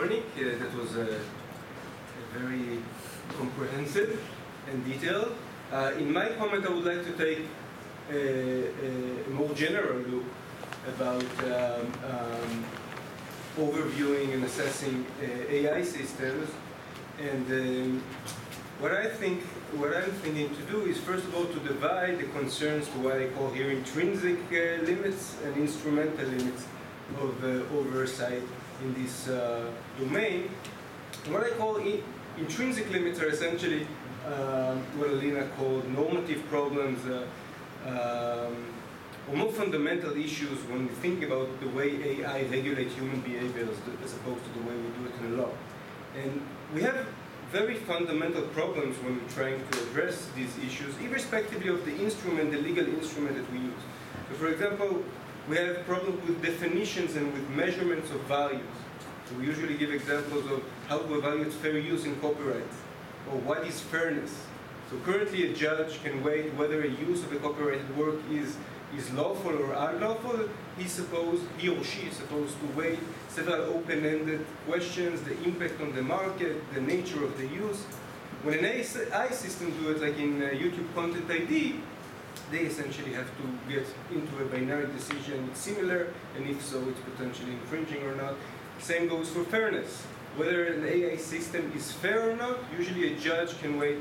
morning. That was very comprehensive and detailed. In my comment, I would like to take a more general look about overviewing and assessing AI systems. And what I'm thinking to do is, first of all, to divide the concerns to what I call here intrinsic limits and instrumental limits of oversight in this domain. And what I call intrinsic limits are essentially what Alina called normative problems, or more fundamental issues when we think about the way AI regulates human behaviors as opposed to the way we do it in law. And we have very fundamental problems when we're trying to address these issues, irrespectively of the instrument, the legal instrument that we use. So for example, we have problems with definitions and with measurements of values. So we usually give examples of how to evaluate fair use in copyright, or what is fairness. So currently a judge can weigh whether a use of a copyrighted work is lawful or unlawful. He or she is supposed to weigh several open-ended questions, the impact on the market, the nature of the use. When an AI system do it, like in YouTube Content ID, they essentially have to get into a binary decision, it's similar, and if so, it's potentially infringing or not. Same goes for fairness. Whether an AI system is fair or not, usually a judge can weigh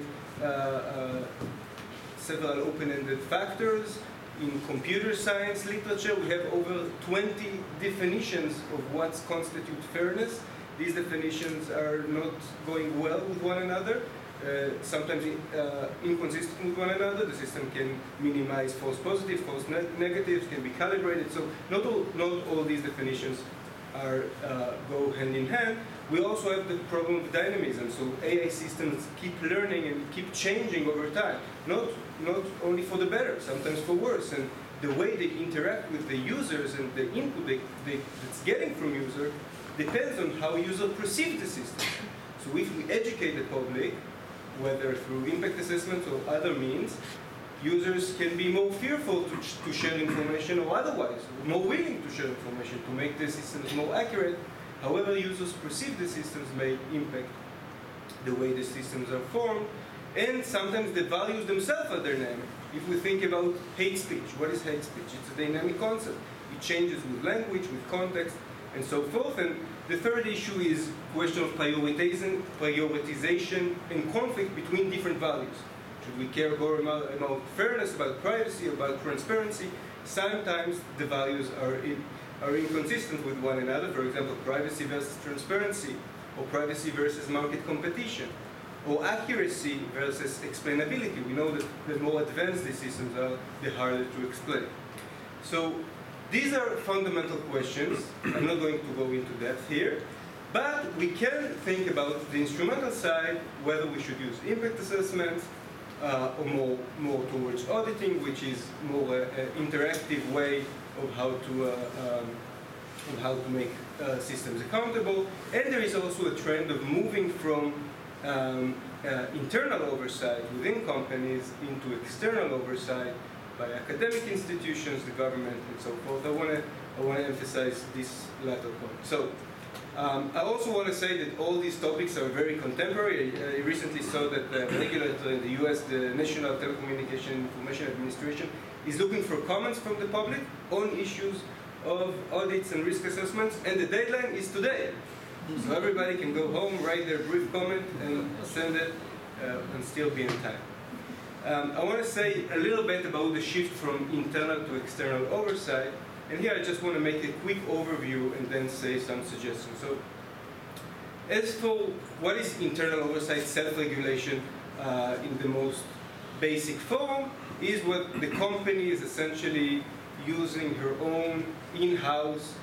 several open-ended factors. In computer science literature, we have over 20 definitions of what constitutes fairness. These definitions are not going well with one another, sometimes inconsistent with one another. The system can minimize false positives, false negatives, can be calibrated. So not all these definitions go hand in hand. We also have the problem of dynamism. So AI systems keep learning and keep changing over time, not only for the better, sometimes for worse. And the way they interact with the users and the input that's getting from user depends on how user perceives the system. So if we educate the public, whether through impact assessments or other means, users can be more fearful to share information or otherwise, more willing to share information to make the systems more accurate. However users perceive the systems may impact the way the systems are formed, and sometimes the values themselves are dynamic. If we think about hate speech, what is hate speech? It's a dynamic concept. It changes with language, with context, and so forth. And the third issue is question of prioritization and conflict between different values. Should we care more about fairness, about privacy, about transparency? Sometimes the values are inconsistent with one another. For example, privacy versus transparency, or privacy versus market competition, or accuracy versus explainability. We know that the more advanced these systems are, the harder to explain. So these are fundamental questions. I'm not going to go into depth here. But we can think about the instrumental side, whether we should use impact assessments, or more towards auditing, which is more an interactive way of how to make systems accountable. And there is also a trend of moving from internal oversight within companies into external oversight by academic institutions, the government, and so forth. I want to emphasize this latter point. So I also want to say that all these topics are very contemporary. I recently saw that the regulator in the US, the National Telecommunication Information Administration, is looking for comments from the public on issues of audits and risk assessments, and the deadline is today. So everybody can go home, write their brief comment, and send it, and still be in time. I want to say a little bit about the shift from internal to external oversight. And here I just want to make a quick overview and then say some suggestions. So, as for what is internal oversight, self-regulation in the most basic form, is what the company is essentially using her own in-house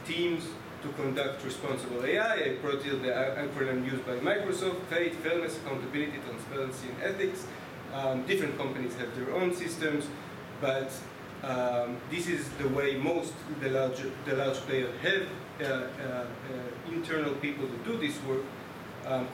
teams to conduct responsible AI. I brought here the acronym used by Microsoft: FAIT, fairness, accountability, transparency, and ethics. Different companies have their own systems, but this is the way most the large players have internal people to do this work.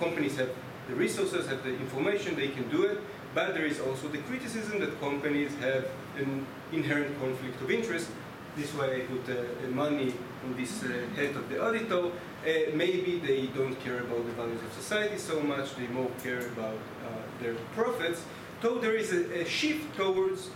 Companies have the resources, have the information, they can do it, but there is also the criticism that companies have an inherent conflict of interest this way I put money on this head of the auditor. Maybe they don't care about the values of society so much, they more care about their profits. So there is a shift towards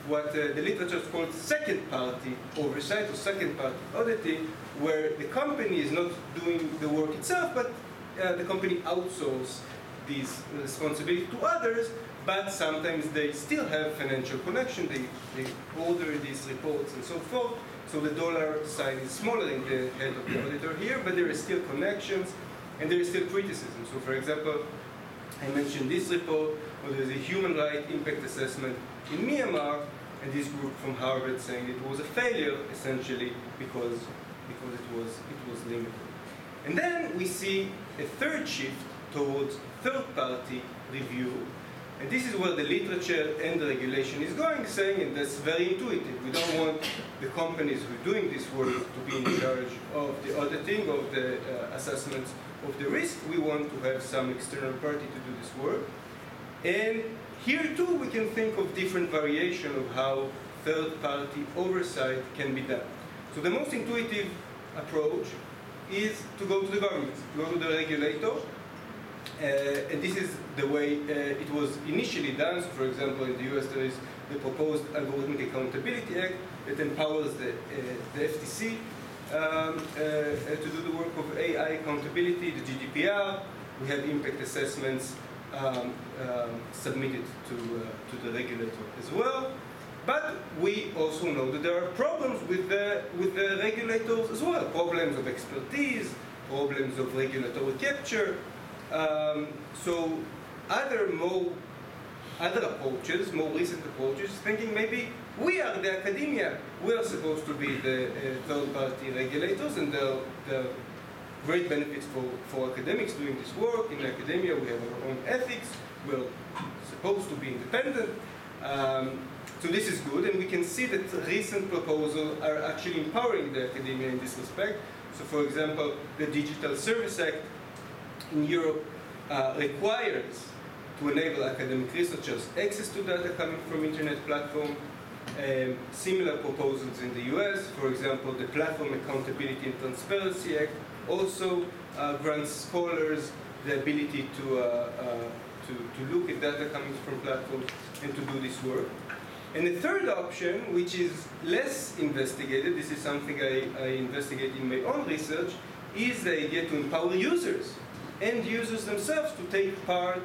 what the literature calls second-party oversight or second-party auditing, where the company is not doing the work itself, but the company outsources these responsibilities to others, but sometimes they still have financial connection. They order these reports and so forth. So the dollar sign is smaller than the head of the auditor here, but there are still connections and there is still criticism. So for example, I mentioned this report where there is a human rights impact assessment in Myanmar, and this group from Harvard saying it was a failure essentially because it was limited. And then we see a third shift towards third-party review. And this is where the literature and the regulation is going, saying, and that's very intuitive, we don't want the companies who are doing this work to be in charge of the auditing, of the assessments of the risk. We want to have some external party to do this work. And here too we can think of different variations of how third-party oversight can be done. So the most intuitive approach is to go to the government, to go to the regulator. And this is the way it was initially done. So for example, in the US there is the proposed Algorithmic Accountability Act that empowers the FTC to do the work of AI accountability, the GDPR. We have impact assessments submitted to the regulator as well. But we also know that there are problems with the regulators as well. Problems of expertise, problems of regulatory capture. So other approaches, more recent approaches, thinking maybe we are the academia. We are supposed to be the third-party regulators, and there are great benefits for academics doing this work. In academia, we have our own ethics. We're supposed to be independent. So this is good, and we can see that recent proposals are actually empowering the academia in this respect. So for example, the Digital Service Act in Europe requires to enable academic researchers access to data coming from internet platform. Similar proposals in the US, for example, the Platform Accountability and Transparency Act also grants scholars the ability to look at data coming from platforms and to do this work. And the third option, which is less investigated, this is something I investigate in my own research, is the idea to empower users and users themselves to take part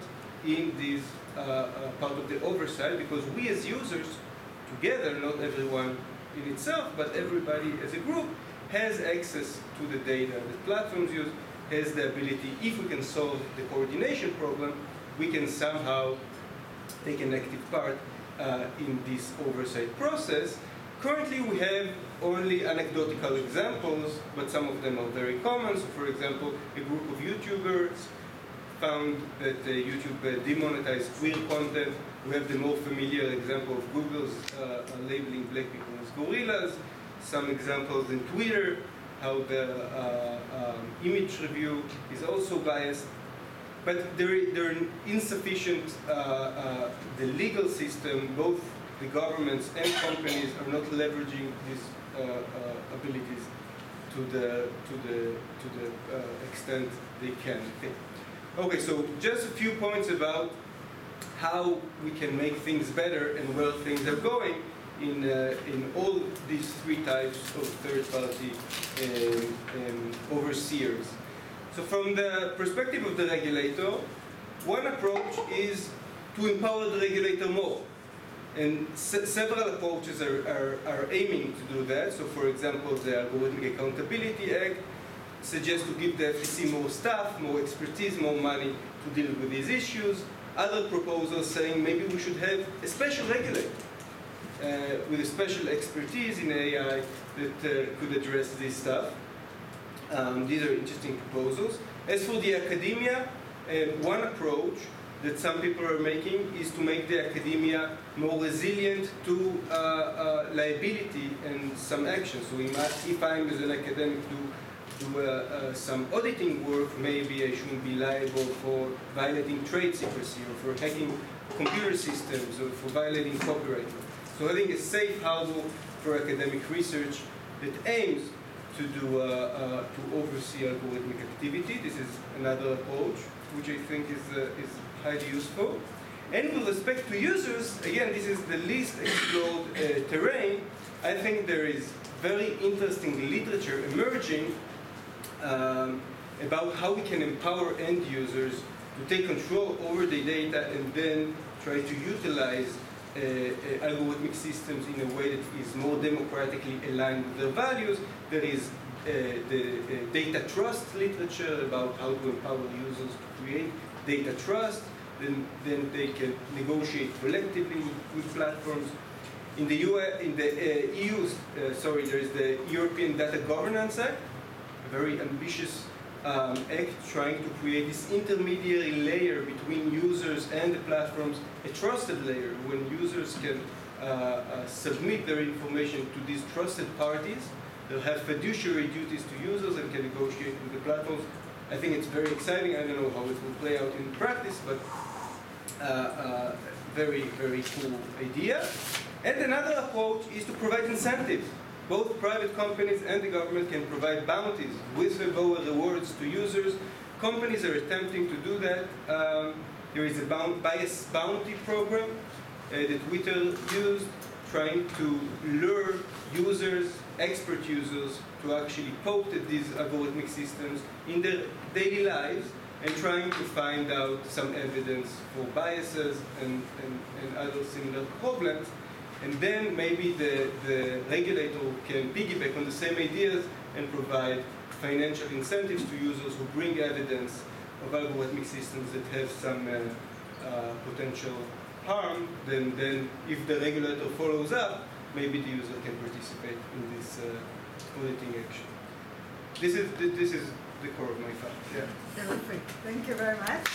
in this part of the oversight, because we as users together, not everyone in itself, but everybody as a group, has access to the data that platforms use, has the ability, if we can solve the coordination problem, we can somehow take an active part in this oversight process. Currently we have only anecdotal examples, but some of them are very common. So for example, a group of YouTubers found that YouTube demonetized queer content. We have the more familiar example of Google's labeling black people as gorillas. Some examples in Twitter, how the image review is also biased. But there are insufficient, the legal system, both the governments and companies are not leveraging these abilities to the extent they can. Okay, so just a few points about how we can make things better and where things are going in all these three types of third-party overseers. So from the perspective of the regulator, one approach is to empower the regulator more. And several approaches are aiming to do that. So for example, the Algorithmic Accountability Act suggests to give the FTC more staff, more expertise, more money to deal with these issues. Other proposals saying maybe we should have a special regulator with a special expertise in AI that could address this stuff. These are interesting proposals. As for the academia, one approach that some people are making is to make the academia more resilient to liability and some action. So if I'm as an academic do some auditing work, maybe I shouldn't be liable for violating trade secrecy or for hacking computer systems or for violating copyright. So having a safe harbor for academic research that aims to oversee algorithmic activity. This is another approach which I think is highly useful. And with respect to users, again, this is the least explored terrain. I think there is very interesting literature emerging about how we can empower end users to take control over the data and then try to utilize algorithmic systems in a way that is more democratically aligned with their values. There is the data trust literature about how to empower users to create data trust. Then they can negotiate collectively with platforms. In the EU, there is the European Data Governance Act, a very ambitious act trying to create this intermediary layer between users and the platforms, a trusted layer when users can submit their information to these trusted parties. They'll have fiduciary duties to users and can negotiate with the platforms. I think it's very exciting. I don't know how it will play out in practice, but very, very cool idea. And another approach is to provide incentives. Both private companies and the government can provide bounties, whistleblower rewards to users. Companies are attempting to do that. There is a bias bounty program that Twitter used, trying to lure users, expert users, to actually poke at these algorithmic systems in their daily lives and trying to find out some evidence for biases and other similar problems. And then maybe the regulator can piggyback on the same ideas and provide financial incentives to users who bring evidence of algorithmic systems that have some potential harm. Then if the regulator follows up, maybe the user can participate in this auditing action. This is the core of my thought. Yeah. Terrific. Thank you very much.